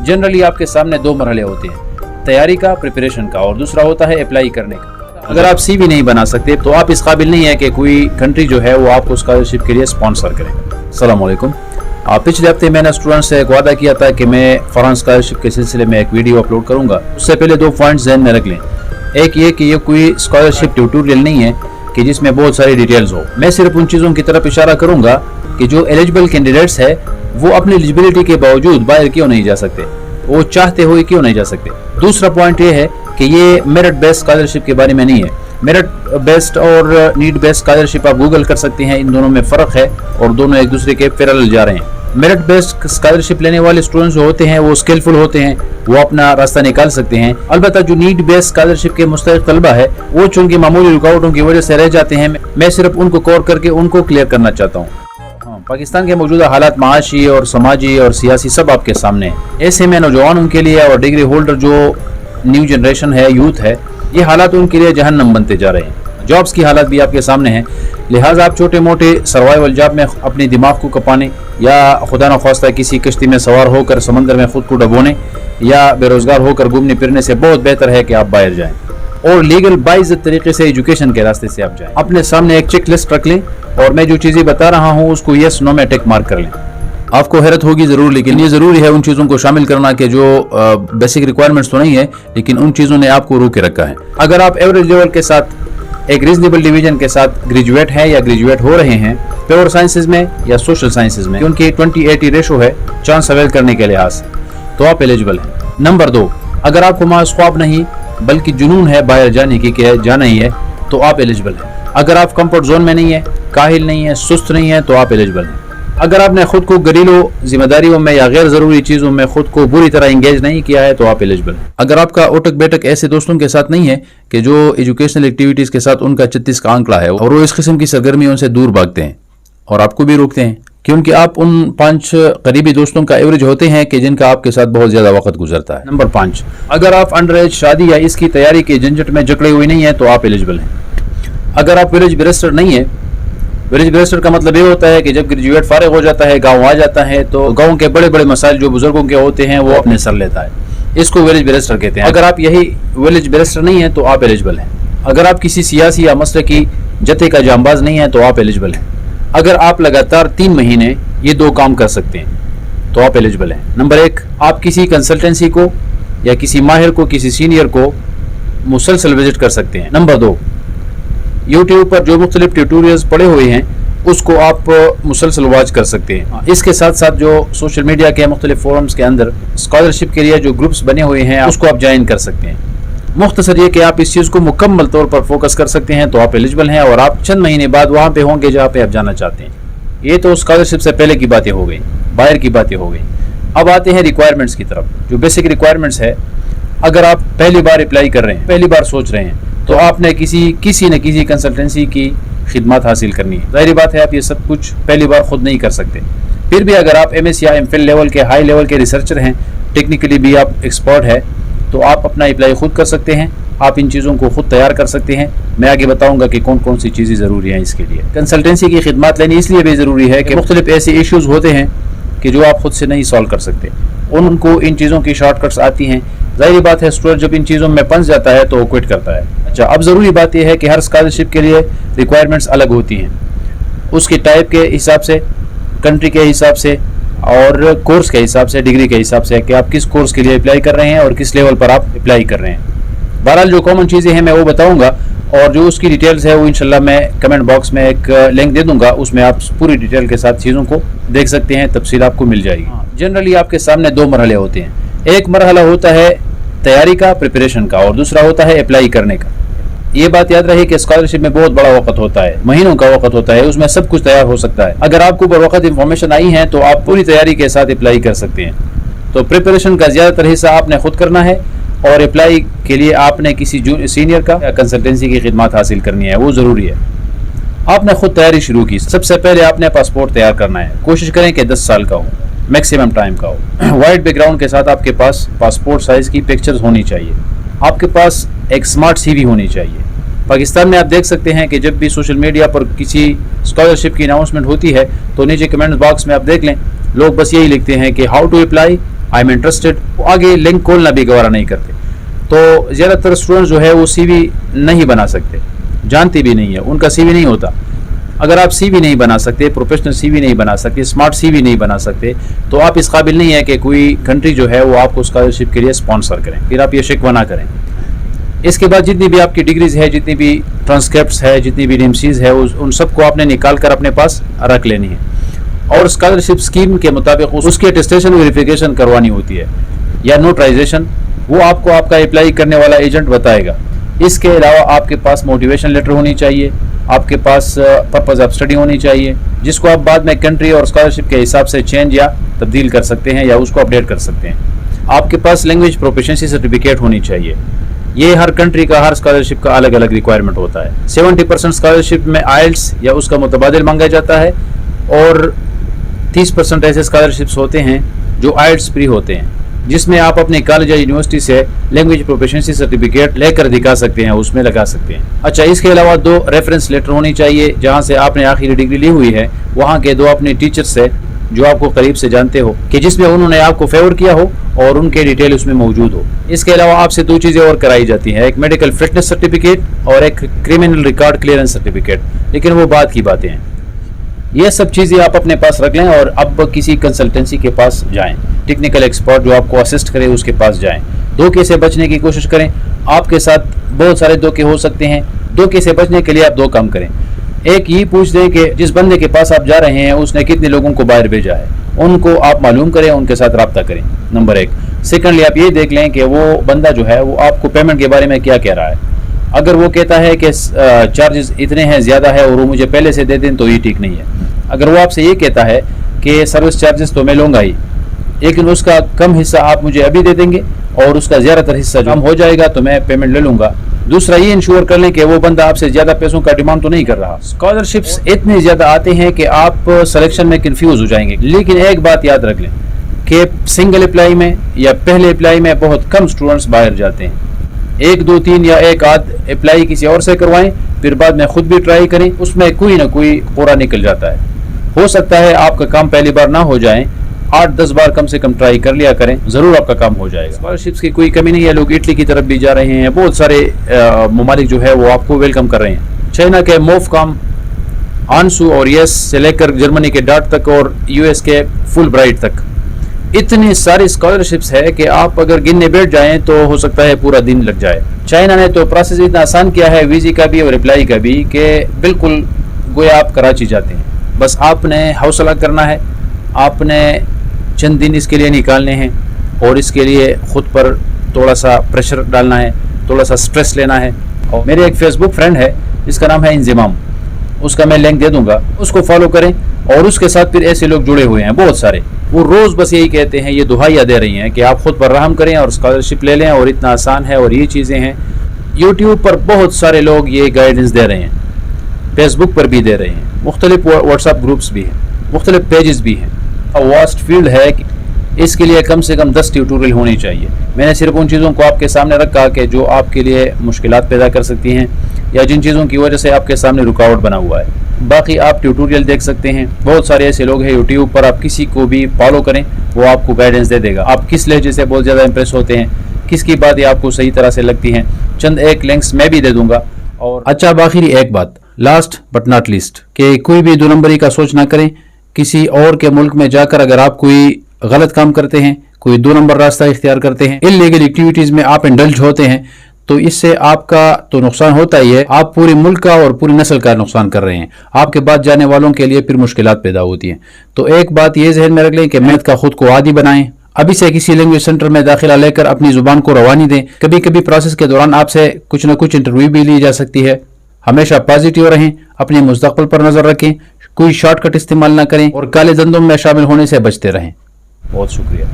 Generally आपके सामने दो मरहले होते हैं, तैयारी का, प्रिपरेशन का, और दूसरा होता है अप्लाई करने का। अगर आप CV नहीं बना सकते तो आप इस काबिल नहीं है कि कोई कंट्री जो है वो आपको स्कॉलरशिप के लिए स्पॉन्सर करे। अस्सलाम वालेकुम। पिछले हफ्ते मैंने स्टूडेंट्स से एक वादा किया था कि मैं फॉरेन स्कॉलरशिप के सिलसिले में एक वीडियो अपलोड करूंगा। उससे पहले दो पॉइंट्स ध्यान में रख लें। एक ये कि ये कोई स्कॉलरशिप ट्यूटोरियल नहीं है कि जिसमें बहुत सारी डिटेल्स हो। मैं सिर्फ उन चीज़ों की तरफ इशारा करूंगा कि जो एलिजिबल कैंडिडेट्स है वो अपनी एलिजिबिलिटी के बावजूद बाहर क्यों नहीं जा सकते, वो चाहते हुए क्यों नहीं जा सकते। दूसरा पॉइंट ये है कि ये मेरिट बेस्ड स्कॉलरशिप के बारे में नहीं है। मेरिट बेस्ड और नीड बेस्ड स्कॉलरशिप आप गूगल कर सकते हैं, इन दोनों में फ़र्क है और दोनों एक दूसरे के पैरेलल जा रहे हैं। मेरिट बेस्ड स्कॉलरशिप लेने वाले स्टूडेंट्स जो होते हैं वो स्किलफुल होते हैं, वो अपना रास्ता निकाल सकते हैं। अलबत्ता जो नीड बेस्ड स्कॉलरशिप के मुस्तहिक तलबा है वो चूंकि मामूली रुकावटों की वजह से रह जाते हैं, मैं सिर्फ उनको कवर करके उनको क्लियर करना चाहता हूँ। पाकिस्तान के मौजूदा हालात माशी और समाजी और सियासी सब आपके सामने है। ऐसे में नौजवानों के लिए और डिग्री होल्डर जो न्यू जनरेशन है, यूथ है, ये हालात उनके लिए जहन्नम बनते जा रहे हैं। जॉब्स की हालत भी आपके सामने है, लिहाजा आप छोटे मोटे सर्वाइवल जॉब में अपने दिमाग को कपाने या खुदा न ख्वास्ता किसी कश्ती में सवार होकर समंदर में खुद को डबोने या बेरोजगार होकर घूमने फिरने से बहुत बेहतर है कि आप बाहर जाएं और लीगल बाइज्जत तरीके से एजुकेशन के रास्ते से आप जाएं। अपने सामने एक चेक लिस्ट रख लें और मैं जो चीज़ें बता रहा हूँ उसको यस नो में टिक मार्क कर लें। आपको हैरत होगी ज़रूर, लेकिन ये ज़रूरी है उन चीज़ों को शामिल करना कि जो बेसिक रिक्वायरमेंट्स तो नहीं है लेकिन उन चीज़ों ने आपको रोके रखा है। अगर आप एवरेज लेवल के साथ एक रीजनेबल डिवीजन के साथ ग्रेजुएट हैं या ग्रेजुएट हो रहे हैं प्योर साइंसेज में या सोशल साइंसेज में, क्योंकि 20-80 रेशो है चांस अवेल करने के लिहाज से, तो आप एलिजिबल हैं। नंबर 2, अगर आपको महज ख्वाब नहीं बल्कि जुनून है बाहर जाने की कि जाना ही है तो आप एलिजिबल हैं। अगर आप कंफर्ट जोन में नहीं है, काहिल नहीं है, सुस्त नहीं है तो आप एलिजिबल हैं। अगर आपने खुद को घरेलू जिम्मेदारियों में या गैर ज़रूरी चीज़ों में खुद को बुरी तरह इंगेज नहीं किया है तो आप एलिजिबल हैं। अगर आपका उठक बैठक ऐसे दोस्तों के साथ नहीं है कि जो एजुकेशनल एक्टिविटीज़ के साथ उनका 36 का आंकड़ा है और वो इस किस्म की सरगर्मियों से दूर भागते हैं और आपको भी रोकते हैं, क्योंकि आप उन 5 करीबी दोस्तों का एवरेज होते हैं कि जिनका आपके साथ बहुत ज़्यादा वक्त गुजरता है। नंबर 5, अगर आप अंडर एज शादी या इसकी तैयारी के झंझट में जकड़े हुए नहीं है तो आप एलिजिबल हैं। अगर आप विलेज बैरिस्टर नहीं है, विलेज बैरिस्टर का मतलब ये होता है कि जब ग्रेजुएट फारिग हो जाता है, गांव आ जाता है तो गांव के बड़े बड़े मसाइल जो बुजुर्गों के होते हैं वो अपने सर लेता है, इसको विलेज बैरिस्टर कहते हैं। अगर आप यही विलेज बैरिस्टर नहीं है तो आप एलिजिबल हैं। अगर आप किसी सियासी या मसले की जथे का जांबाज नहीं है तो आप एलिजिबल हैं। अगर आप लगातार 3 महीने ये 2 काम कर सकते हैं तो आप एलिजिबल हैं। नंबर 1, आप किसी कंसल्टेंसी को या किसी माहिर को, किसी सीनियर को मुसलसल विजिट कर सकते हैं। नंबर 2, यूट्यूब पर जो मुख्तलिफ ट्यूटोरियल्स पड़े हुए हैं उसको आप मुसलसल वॉच कर सकते हैं। इसके साथ साथ जो सोशल मीडिया के मुख्तलिफ फोरम्स के अंदर स्कॉलरशिप के लिए जो ग्रुप्स बने हुए हैं उसको आप ज्वाइन कर सकते हैं। मुख्तसर ये कि आप इस चीज़ को मुकम्मल तौर पर फोकस कर सकते हैं तो आप एलिजिबल हैं और आप चंद महीने बाद वहाँ पे होंगे जहाँ पे आप जाना चाहते हैं। ये तो स्कॉलरशिप से पहले की बातें हो गई, बाहर की बातें हो गई। अब आते हैं रिक्वायरमेंट्स की तरफ। जो बेसिक रिक्वायरमेंट्स है, अगर आप पहली बार अप्लाई कर रहे हैं, पहली बार सोच रहे हैं तो आपने किसी न किसी कंसल्टेंसी की खिदमत हासिल करनी है। ज़ाहिर बात है आप ये सब कुछ पहली बार खुद नहीं कर सकते। फिर भी अगर आप MS या MPhil लेवल के हाई लेवल के रिसर्चर हैं, टेक्निकली भी आप एक्सपर्ट है तो आप अपना अप्लाई खुद कर सकते हैं। आप इन चीज़ों को खुद तैयार कर सकते हैं। मैं आगे बताऊंगा कि कौन कौन सी चीज़ें ज़रूरी हैं इसके लिए। कंसल्टेंसी की खिदमत लेनी इसलिए भी ज़रूरी है कि मुख्तलिफ ऐसे इश्यूज़ होते हैं कि जो आप खुद से नहीं सॉल्व कर सकते, उनको इन चीज़ों की शॉर्टकट्स आती हैं। ज़ाहिर बात है स्टूडेंट जब इन चीज़ों में फंस जाता है तो वो क्विट करता है। अच्छा, अब ज़रूरी बात यह है कि हर स्कॉलरशिप के लिए रिक्वायरमेंट्स अलग होती हैं, उसकी टाइप के हिसाब से, कंट्री के हिसाब से और कोर्स के हिसाब से, डिग्री के हिसाब से कि आप किस कोर्स के लिए अप्लाई कर रहे हैं और किस लेवल पर आप अप्लाई कर रहे हैं। बहरहाल जो कॉमन चीज़ें हैं मैं वो बताऊँगा और जो उसकी डिटेल्स है वो इंशाल्लाह मैं कमेंट बॉक्स में एक लिंक दे दूँगा, उसमें आप पूरी डिटेल के साथ चीज़ों को देख सकते हैं, तफसील आपको मिल जाएगी। जनरली आपके सामने 2 मरहले होते हैं। एक मरहला होता है तैयारी का, प्रिपरेशन का, और दूसरा होता है अप्लाई करने का। ये बात याद रहे कि स्कॉलरशिप में बहुत बड़ा वक्त होता है, महीनों का वक्त होता है, उसमें सब कुछ तैयार हो सकता है। अगर आपको बर वक्त इंफॉर्मेशन आई है तो आप पूरी तैयारी के साथ अप्लाई कर सकते हैं। तो प्रिपरेशन का ज़्यादातर हिस्सा आपने खुद करना है और अप्लाई के लिए आपने किसी सीनियर का या कंसल्टेंसी की खिदमत हासिल करनी है, वो ज़रूरी है। आपने खुद तैयारी शुरू की। सबसे पहले आपने पासपोर्ट तैयार करना है। कोशिश करें कि 10 साल का हो, मैक्सिमम टाइम का हो। वाइट बैकग्राउंड के साथ आपके पास पासपोर्ट साइज़ की पिक्चर्स होनी चाहिए। आपके पास एक स्मार्ट CV होनी चाहिए। पाकिस्तान में आप देख सकते हैं कि जब भी सोशल मीडिया पर किसी स्कॉलरशिप की अनाउंसमेंट होती है तो नीचे कमेंट बॉक्स में आप देख लें, लोग बस यही लिखते हैं कि how to apply I am interested, आगे लिंक खोलना भी गवारा नहीं करते। तो ज़्यादातर स्टूडेंट्स जो है वो CV नहीं बना सकते, जानते भी नहीं है, उनका CV नहीं होता। अगर आप CV नहीं बना सकते, प्रोफेशनल CV नहीं बना सकते, स्मार्ट CV नहीं बना सकते, तो आप इस काबिल नहीं है कि कोई कंट्री जो है वो आपको स्कॉलरशिप के लिए स्पॉन्सर करें। फिर आप ये शिकवा ना करें। इसके बाद जितनी भी आपकी डिग्रीज है, जितनी भी ट्रांसक्रिप्ट्स है, जितनी भी DMCs है, उन सबको आपने निकाल कर अपने पास रख लेनी है और स्कॉलरशिप स्कीम के मुताबिक उसकी अटेस्टेशन वेरिफिकेशन करवानी होती है या नोटराइजेशन, वो आपको आपका अप्लाई करने वाला एजेंट बताएगा। इसके अलावा आपके पास मोटिवेशन लेटर होनी चाहिए, आपके पास पर्पस ऑफ स्टडी होनी चाहिए, जिसको आप बाद में कंट्री और स्कॉलरशिप के हिसाब से चेंज या तब्दील कर सकते हैं या उसको अपडेट कर सकते हैं। आपके पास लैंग्वेज प्रोफिशिएंसी सर्टिफिकेट होनी चाहिए। ये हर कंट्री का, हर स्कॉलरशिप का अलग अलग रिक्वायरमेंट होता है। 70% स्कॉलरशिप में IELTS या उसका मुतबादिल मांगा जाता है और 30% ऐसे स्कॉलरशिप्स होते हैं जो IELTS फ्री होते हैं, जिसमें आप अपने कॉलेज या यूनिवर्सिटी से लैंग्वेज प्रोफिशिएंसी सर्टिफिकेट लेकर दिखा सकते हैं, उसमें लगा सकते हैं। अच्छा, इसके अलावा 2 रेफरेंस लेटर होनी चाहिए, जहाँ से आपने आखिरी डिग्री ली हुई है वहाँ के 2 अपने टीचर से जो आपको करीब से जानते हो, कि जिसमें उन्होंने आपको फेवर किया हो और उनके डिटेल उसमें मौजूद हो। इसके अलावा आपसे 2 चीज़ें और कराई जाती हैं, एक मेडिकल फिटनेस सर्टिफिकेट और एक क्रिमिनल रिकॉर्ड क्लियरेंस सर्टिफिकेट, लेकिन वो बात की बातें हैं। ये सब चीज़ें आप अपने पास रख लें और अब किसी कंसल्टेंसी के पास जाएं, टेक्निकल एक्सपर्ट जो आपको असिस्ट करे उसके पास जाएं। धोखे से बचने की कोशिश करें। आपके साथ बहुत सारे धोखे हो सकते हैं। धोखे से बचने के लिए आप 2 काम करें। एक ये पूछ दें कि जिस बंदे के पास आप जा रहे हैं उसने कितने लोगों को बाहर भेजा है, उनको आप मालूम करें, उनके साथ रब्ता करें, नंबर 1। सेकेंडली आप ये देख लें कि वो बंदा जो है वो आपको पेमेंट के बारे में क्या कह रहा है। अगर वो कहता है कि चार्जेस इतने हैं, ज़्यादा है और वो मुझे पहले से दे दें, तो ये ठीक नहीं है। अगर वो आपसे ये कहता है कि सर्विस चार्जेस तो मैं लूँगा ही, लेकिन उसका कम हिस्सा आप मुझे अभी दे देंगे और उसका ज़्यादातर हिस्सा कम हो जाएगा तो मैं पेमेंट ले लूँगा। दूसरा, ये इंश्योर कर लें कि वो बंदा आपसे ज़्यादा पैसों का डिमांड तो नहीं कर रहा। स्कॉलरशिप्स इतने ज़्यादा आते हैं कि आप सिलेक्शन में कंफ्यूज हो जाएंगे, लेकिन एक बात याद रख लें कि सिंगल अप्लाई में या पहले अप्लाई में बहुत कम स्टूडेंट्स बाहर जाते हैं। 1, 2, 3 या एक आध अप्लाई किसी और से करवाएं, फिर बाद में खुद भी ट्राई करें, उसमें कोई ना कोई पूरा निकल जाता है। हो सकता है आपका काम पहली बार ना हो जाए, 8-10 बार कम से कम ट्राई कर लिया करें, ज़रूर आपका काम हो जाएगा। स्कॉलरशिप्स की कोई कमी नहीं है। लोग इटली की तरफ भी जा रहे हैं, बहुत सारे ममालिक जो है वो आपको वेलकम कर रहे हैं। चाइना के मोफकॉम, आंसू और यस से लेकर जर्मनी के डार्ट तक और US के फुल ब्राइट तक इतनी सारी स्कॉलरशिप्स है कि आप अगर गिनने बैठ जाएं तो हो सकता है पूरा दिन लग जाए। चाइना ने तो प्रोसेस इतना आसान किया है वीज़ा का भी और अप्लाई का भी कि बिल्कुल गोया आप कराची जाते हैं। बस आपने हौसला करना है, आपने चंद दिन इसके लिए निकालने हैं और इसके लिए ख़ुद पर थोड़ा सा प्रेशर डालना है, थोड़ा सा स्ट्रेस लेना है। और मेरे एक फेसबुक फ्रेंड है जिसका नाम है इंजिमाम, उसका मैं लिंक दे दूंगा, उसको फॉलो करें। और उसके साथ फिर ऐसे लोग जुड़े हुए हैं बहुत सारे, वो रोज़ बस यही कहते हैं, ये दुहाइयाँ दे रही हैं कि आप ख़ुद पर रहम करें और स्कॉलरशिप ले लें और इतना आसान है और ये चीज़ें हैं। यूट्यूब पर बहुत सारे लोग ये गाइडेंस दे रहे हैं, फेसबुक पर भी दे रहे हैं, मुख्तलिफ व्हाट्सएप ग्रुप्स भी हैं, मुख्तलिफ पेजेस भी हैं। वास्ट फील्ड है कि इसके लिए कम से कम 10 ट्यूटोरियल होनी चाहिए। मैंने सिर्फ उन चीज़ों को आपके सामने रखा कि जो आपके लिए मुश्किलात पैदा कर सकती हैं या जिन चीज़ों की वजह से आपके सामने रुकावट बना हुआ है। बाकी आप ट्यूटोरियल देख सकते हैं, बहुत सारे ऐसे लोग हैं यूट्यूब पर, आप किसी को भी फॉलो करें, वो आपको गाइडेंस दे देगा। आप किस लहजे से बहुत ज़्यादा इंप्रेस होते हैं, किसकी बातें आपको सही तरह से लगती हैं, चंद एक लिंक्स मैं भी दे दूंगा। और अच्छा, आखिरी एक बात, लास्ट बट नॉट लीस्ट, कि कोई भी 2 नंबरी का सोच ना करें। किसी और के मुल्क में जाकर अगर आप कोई गलत काम करते हैं, कोई 2 नंबर रास्ता इख्तियार करते हैं, इल्लीगल एक्टिविटीज़ में आप इंडल्ज होते हैं, तो इससे आपका तो नुकसान होता ही है, आप पूरे मुल्क का और पूरी नस्ल का नुकसान कर रहे हैं। आपके बाद जाने वालों के लिए फिर मुश्किलात पैदा होती हैं। तो एक बात ये जहन में रख लें कि मेहनत का खुद को आदी बनाएं। अभी से किसी लैंग्वेज सेंटर में दाखिला लेकर अपनी जुबान को रवानी दें। कभी कभी प्रोसेस के दौरान आपसे कुछ न कुछ इंटरव्यू भी ली जा सकती है। हमेशा पॉजिटिव रहें, अपने मुस्तकबिल पर नजर रखें, कोई शॉर्टकट इस्तेमाल ना करें और काले धंधों में शामिल होने से बचते रहें। बहुत शुक्रिया।